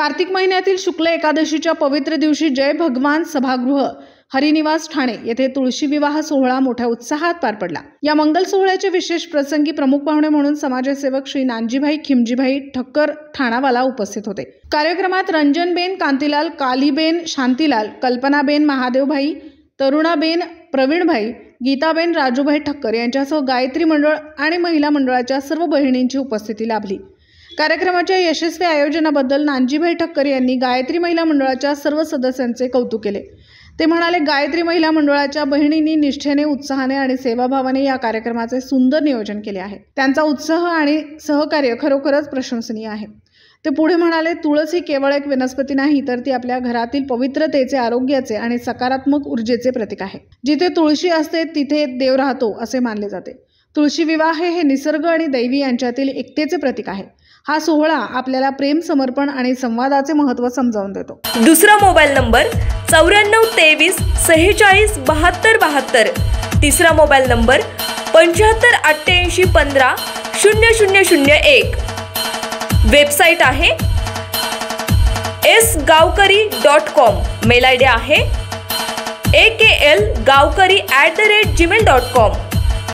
कार्तिक महिन्यातील शुक्ल एकादशीच्या पवित्र दिवशी जय भगवान सभागृह हरिनिवास ठाणे येथे तुळशी विवाह सोहळा मोठ्या उत्साहात पार पडला। या मंगल सोहळ्याच्या विशेष प्रसंगी प्रमुख पाहुणे म्हणून समाजसेवक श्री नानजीभाई खिमजीभाई ठक्कर ठाणावाला उपस्थित होते। कार्यक्रमात रंजनबेन कांतीलाल, कालीबेन शांतीलाल, कल्पनाबेन महादेवभाई, तरुणाबेन प्रवीणभाई, गीताबेन राजूभाई ठक्कर यांच्यासह गायत्री मंडळ आणि महिला मंडळाच्या सर्व बहिणींची उपस्थिती लाभली। कार्यक्रमाच्या यशस्वी आयोजनाबद्दल नानजीभाई ठक्कर यांनी गायत्री महिला मंडळाच्या सर्व सदस्यांचे कौतुक केले। ते म्हणाले, गायत्री महिला मंडळाच्या बहिणींनी निष्ठेने, उत्साहाने आणि सेवाभावाने या कार्यक्रमाचे सुंदर नियोजन केले आहे। त्यांचा उत्साह आणि सहकार्य खरोखरच प्रशंसनीय आहे। ते पुढे म्हणाले, तुळस ही केवळ एक वनस्पती नाही, तर ती आपल्या घरातील पवित्रतेचे, आरोग्याचे आणि सकारात्मक ऊर्जेचे प्रतीक आहे। जिथे तुळशी असते तिथे देव राहतो असे मानले जाते। तुळशी विवाह हे निसर्ग आणि दैवी यांच्यातील एकतेचे प्रतीक आहे। हा सोहळा आपल्याला प्रेम, समर्पण आणि संवादाचे महत्त्व समजावून देतो। दुसरा मोबाईल नंबर 9423 46 72 72, तिसरा मोबाईल नंबर 75 88 15 0001। वेबसाईट आहे sgavkari.com। मेल आयडी आहे aklgavkari@gmail.com।